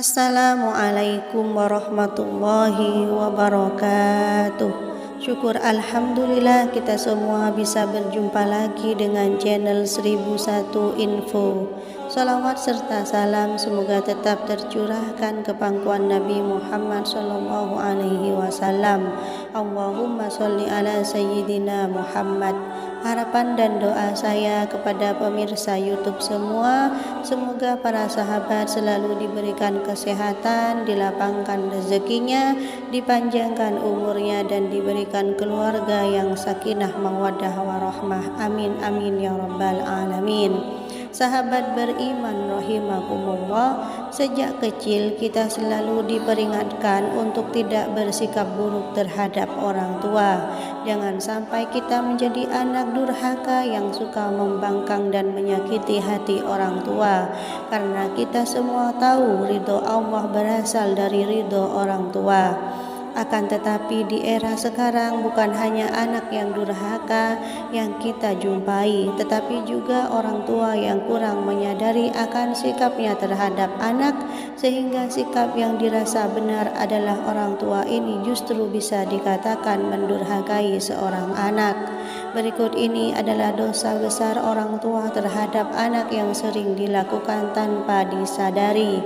Assalamualaikum warahmatullahi wabarakatuh. Syukur alhamdulillah kita semua bisa berjumpa lagi dengan channel 1001 Info. Salawat serta salam semoga tetap tercurahkan ke pangkuan Nabi Muhammad sallallahu alaihi wasallam. Allahumma sholli ala sayyidina Muhammad. Harapan dan doa saya kepada pemirsa YouTube semua, semoga para sahabat selalu diberikan kesehatan, dilapangkan rezekinya, dipanjangkan umurnya, dan diberikan keluarga yang sakinah mawaddah warahmah. Amin amin ya rabbal alamin. Sahabat beriman rahimakumullah, sejak kecil kita selalu diperingatkan untuk tidak bersikap buruk terhadap orang tua. Jangan sampai kita menjadi anak durhaka yang suka membangkang dan menyakiti hati orang tua, karena kita semua tahu ridho Allah berasal dari ridho orang tua. Akan tetapi di era sekarang bukan hanya anak yang durhaka yang kita jumpai, tetapi juga orang tua yang kurang menyadari akan sikapnya terhadap anak, sehingga sikap yang dirasa benar adalah orang tua ini justru bisa dikatakan mendurhakai seorang anak. Berikut ini adalah dosa besar orang tua terhadap anak yang sering dilakukan tanpa disadari.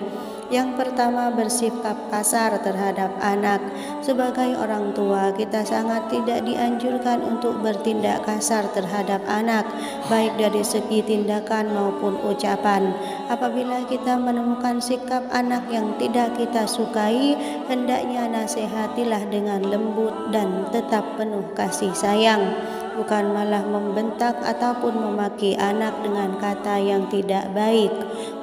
Yang pertama, bersikap kasar terhadap anak. Sebagai orang tua, kita sangat tidak dianjurkan untuk bertindak kasar terhadap anak, baik dari segi tindakan maupun ucapan. Apabila kita menemukan sikap anak yang tidak kita sukai, hendaknya nasihatilah dengan lembut dan tetap penuh kasih sayang, bukan malah membentak ataupun memaki anak dengan kata yang tidak baik.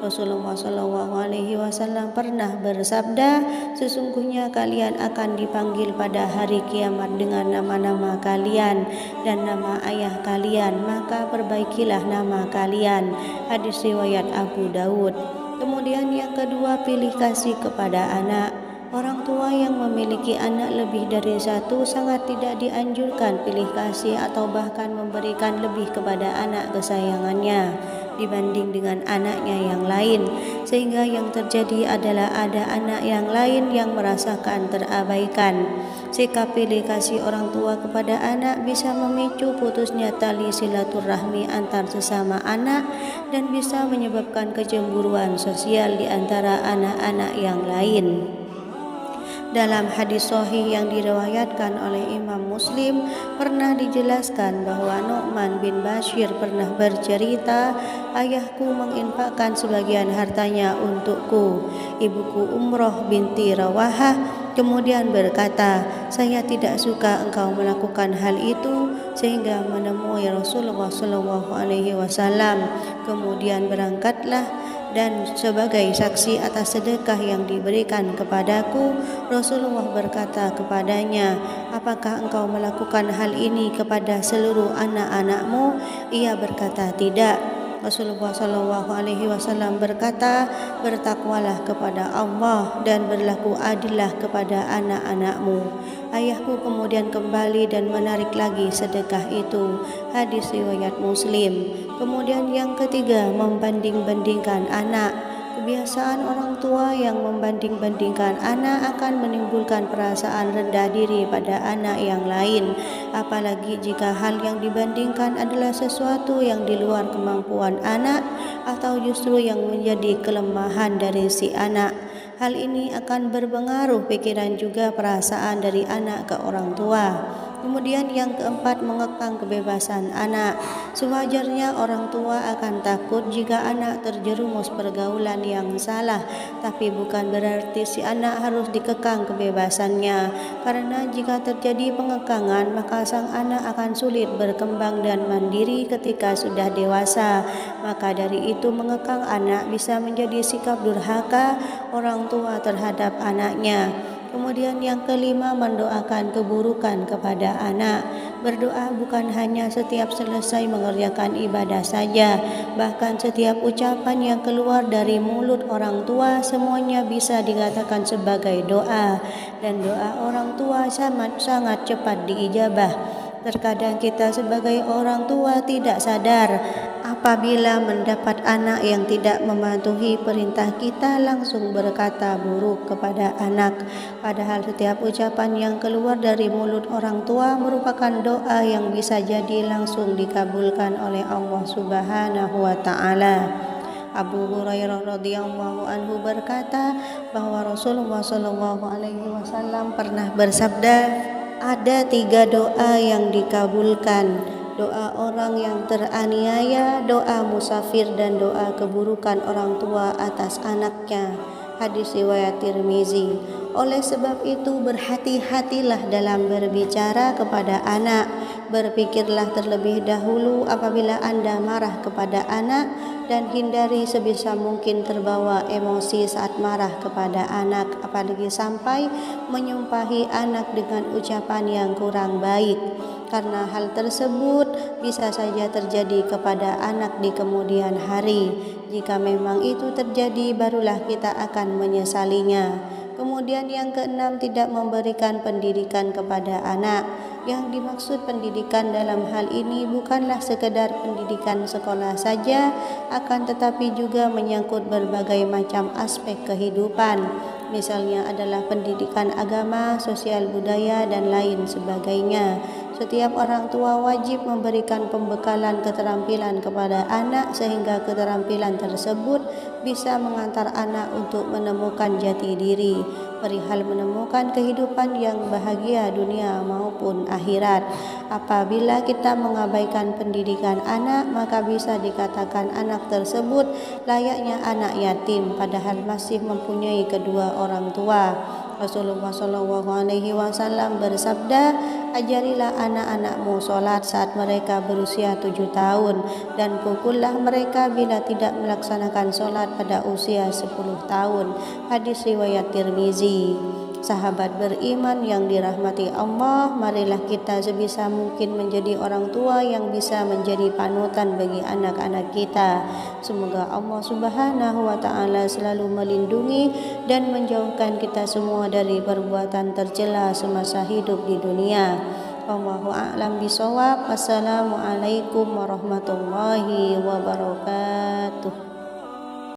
Rasulullah SAW pernah bersabda, sesungguhnya kalian akan dipanggil pada hari kiamat dengan nama-nama kalian dan nama ayah kalian, maka perbaikilah nama kalian. Hadis riwayat Abu Daud. Kemudian yang kedua, pilih kasih kepada anak. Orang tua yang memiliki anak lebih dari satu sangat tidak dianjurkan pilih kasih atau bahkan memberikan lebih kepada anak kesayangannya dibanding dengan anaknya yang lain, sehingga yang terjadi adalah ada anak yang lain yang merasakan terabaikan. Sikap pilih kasih orang tua kepada anak bisa memicu putusnya tali silaturahmi antar sesama anak dan bisa menyebabkan kecemburuan sosial di antara anak-anak yang lain. Dalam hadis sahih yang diriwayatkan oleh Imam Muslim, pernah dijelaskan bahwa Nu'man bin Bashir pernah bercerita, ayahku menginfakkan sebagian hartanya untukku. Ibuku Umroh binti Rawahah kemudian berkata, saya tidak suka engkau melakukan hal itu, sehingga menemui Rasulullah SAW. Kemudian berangkatlah, dan sebagai saksi atas sedekah yang diberikan kepadaku, Rasulullah berkata kepadanya, apakah engkau melakukan hal ini kepada seluruh anak-anakmu? Ia berkata, tidak. Rasulullah SAW berkata, bertakwalah kepada Allah dan berlaku adillah kepada anak-anakmu. Ayahku kemudian kembali dan menarik lagi sedekah itu. Hadis riwayat Muslim. Kemudian yang ketiga, membanding-bandingkan anak. Kebiasaan orang tua yang membanding-bandingkan anak akan menimbulkan perasaan rendah diri pada anak yang lain, apalagi jika hal yang dibandingkan adalah sesuatu yang di luar kemampuan anak atau justru yang menjadi kelemahan dari si anak. Hal ini akan berpengaruh pikiran juga perasaan dari anak ke orang tua. Kemudian yang keempat, mengekang kebebasan anak. Sewajarnya orang tua akan takut jika anak terjerumus pergaulan yang salah, tapi bukan berarti si anak harus dikekang kebebasannya, karena jika terjadi pengekangan maka sang anak akan sulit berkembang dan mandiri ketika sudah dewasa. Maka dari itu mengekang anak bisa menjadi sikap durhaka orang tua terhadap anaknya. Kemudian yang kelima, mendoakan keburukan kepada anak. Berdoa bukan hanya setiap selesai mengerjakan ibadah saja, bahkan setiap ucapan yang keluar dari mulut orang tua semuanya bisa dikatakan sebagai doa, dan doa orang tua sangat cepat diijabah. Terkadang kita sebagai orang tua tidak sadar apabila mendapat anak yang tidak mematuhi perintah kita langsung berkata buruk kepada anak. Padahal setiap ucapan yang keluar dari mulut orang tua merupakan doa yang bisa jadi langsung dikabulkan oleh Allah Subhanahu wa taala. Abu Hurairah radhiyallahu anhu berkata bahwa Rasulullah shallallahu alaihi wasallam pernah bersabda, ada 3 doa yang dikabulkan: doa orang yang teraniaya, doa musafir, dan doa keburukan orang tua atas anaknya. Hadis riwayat Tirmizi. Oleh sebab itu berhati-hatilah dalam berbicara kepada anak. Berpikirlah terlebih dahulu apabila Anda marah kepada anak, dan hindari sebisa mungkin terbawa emosi saat marah kepada anak, apalagi sampai menyumpahi anak dengan ucapan yang kurang baik. Karena hal tersebut bisa saja terjadi kepada anak di kemudian hari. Jika memang itu terjadi, barulah kita akan menyesalinya. Kemudian yang keenam, tidak memberikan pendidikan kepada anak. Yang dimaksud pendidikan dalam hal ini bukanlah sekedar pendidikan sekolah saja, akan tetapi juga menyangkut berbagai macam aspek kehidupan. Misalnya adalah pendidikan agama, sosial budaya, dan lain sebagainya. Setiap orang tua wajib memberikan pembekalan keterampilan kepada anak sehingga keterampilan tersebut bisa mengantar anak untuk menemukan jati diri, perihal menemukan kehidupan yang bahagia dunia maupun akhirat. Apabila kita mengabaikan pendidikan anak, maka bisa dikatakan anak tersebut layaknya anak yatim padahal masih mempunyai kedua orang tua. Rasulullah SAW bersabda, ajarilah anak-anakmu sholat saat mereka berusia 7 tahun dan pukullah mereka bila tidak melaksanakan sholat pada usia 10 tahun. Hadis riwayat Tirmizi. Sahabat beriman yang dirahmati Allah, marilah kita sebisa mungkin menjadi orang tua yang bisa menjadi panutan bagi anak-anak kita. Semoga Allah Subhanahu wa taala selalu melindungi dan menjauhkan kita semua dari perbuatan tercela semasa hidup di dunia. Wallahu a'lam bishawab. Wassalamualaikum warahmatullahi wabarakatuh.